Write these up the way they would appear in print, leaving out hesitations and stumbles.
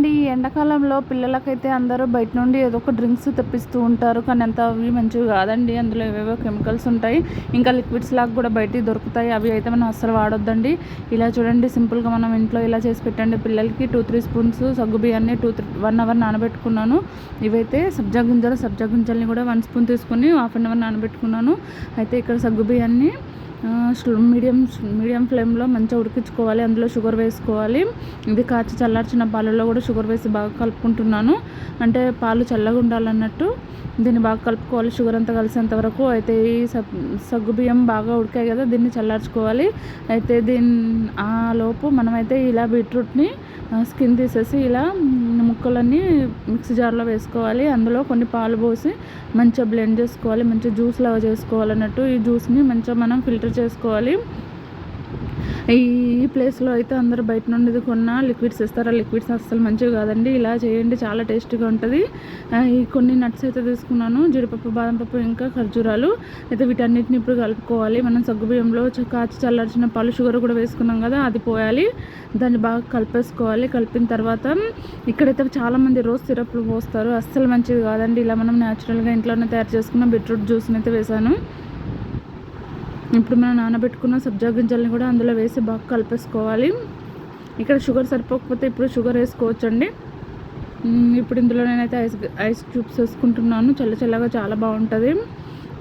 అండి. ఈ ఎండాకాలంలో పిల్లలకైతే అందరూ బయట నుండి ఏదో ఒక డ్రింక్స్ తెప్పిస్తూ ఉంటారు. కానీ అంత అవి మంచివి కాదండి. అందులో ఏవేవో కెమికల్స్ ఉంటాయి. ఇంకా లిక్విడ్స్ లాగా కూడా బయటికి దొరుకుతాయి. అవి అయితే మనం అస్సలు వాడొద్దండి. ఇలా చూడండి, సింపుల్గా మనం ఇంట్లో ఇలా చేసి పెట్టండి పిల్లలకి. 2-3 స్పూన్స్ సగ్గు బియ్యాన్ని 1 అవర్ నానబెట్టుకున్నాను. ఇవైతే సబ్జా గింజల్ని కూడా 1 స్పూన్ తీసుకొని హాఫ్ అన్ అవర్ నానబెట్టుకున్నాను. అయితే ఇక్కడ సగ్గు బియ్యాన్ని మీడియం ఫ్లేమ్లో మంచిగా ఉడికించుకోవాలి. అందులో షుగర్ వేసుకోవాలి. ఇది కాచి చల్లార్చిన పాలలో కూడా షుగర్ వేసి బాగా కలుపుకుంటున్నాను. అంటే పాలు చల్లగా ఉండాలన్నట్టు దీన్ని బాగా కలుపుకోవాలి, షుగర్ అంతా కలిసేంత వరకు. అయితే ఈ సగ్గు బియ్యం బాగా ఉడికాయి కదా, దీన్ని చల్లార్చుకోవాలి. అయితే ఆ లోపు మనమైతే ఇలా బీట్రూట్ని స్కిన్ తీసేసి ఇలా ముక్కలన్నీ మిక్సీ జార్లో వేసుకోవాలి. అందులో కొన్ని పాలు పోసి మంచిగా బ్లెండ్ చేసుకోవాలి. మంచిగా జ్యూస్ లాగా చేసుకోవాలన్నట్టు. ఈ జ్యూస్ని మంచిగా మనం ఫిల్టర్ చేసుకోవాలి. ఈ ప్లేస్లో అయితే అందరూ బయట నుండి కొన్న లిక్విడ్స్ ఇస్తారు. ఆ లిక్విడ్స్ అస్సలు మంచివి కాదండి. ఇలా చేయండి, చాలా టేస్టీగా ఉంటుంది. ఈ కొన్ని నట్స్ అయితే తీసుకున్నాను, జీడిపప్పు, బాదం పప్పు, ఇంకా ఖర్జూరాలు. అయితే వీటన్నిటిని ఇప్పుడు కలుపుకోవాలి. మనం సగ్గుబియ్యంలో కాచి చల్లార్చిన పాలు, షుగర్ కూడా వేసుకున్నాం కదా, అది పోయాలి. దాన్ని బాగా కలిపేసుకోవాలి. కలిపిన తర్వాత ఇక్కడైతే చాలామంది రోజ్ సిరప్లు పోస్తారు, అస్సలు మంచిది కాదండి. ఇలా మనం న్యాచురల్గా ఇంట్లోనే తయారు చేసుకున్న బీట్రూట్ జ్యూస్ని అయితే వేసాను. ఇప్పుడు మనం నానబెట్టుకున్న సబ్జా గింజల్ని కూడా అందులో వేసి బాగా కలిపేసుకోవాలి. ఇక్కడ షుగర్ సరిపోకపోతే ఇప్పుడు షుగర్ వేసుకోవచ్చండి. ఇప్పుడు ఇందులో నేనైతే ఐస్ క్యూబ్స్ వేసుకుంటున్నాను. చల్లగా చాలా బాగుంటుంది.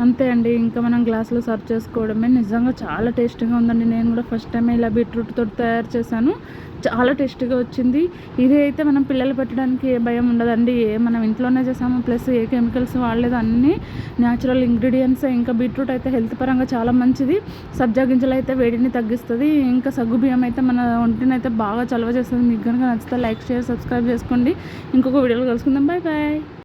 అంతే అండి, ఇంకా మనం గ్లాసులో సర్వ్ చేసుకోవడమే. నిజంగా చాలా టేస్టీగా ఉందండి. నేను కూడా ఫస్ట్ టైం ఇలా బీట్రూట్ తోటి తయారు చేశాను, చాలా టేస్టీగా వచ్చింది. ఇది అయితే మనం పిల్లలు పెట్టడానికి ఏ భయం ఉండదండి. మనం ఇంట్లోనే చేసాము, ప్లస్ ఏ కెమికల్స్ వాడలేదు, అన్నీ న్యాచురల్ ఇంగ్రీడియంట్స్. ఇంకా బీట్రూట్ అయితే హెల్త్ పరంగా చాలా మంచిది. సబ్జా గింజలు అయితే వేడిని తగ్గిస్తుంది. ఇంకా సగ్గు బియ్యం అయితే మన ఒంటిని అయితే బాగా చలవ చేస్తుంది. మీకు కనుక నచ్చితే లైక్, షేర్, సబ్స్క్రైబ్ చేసుకోండి. ఇంకొక వీడియోలో కలుసుకుందాం. Bye bye.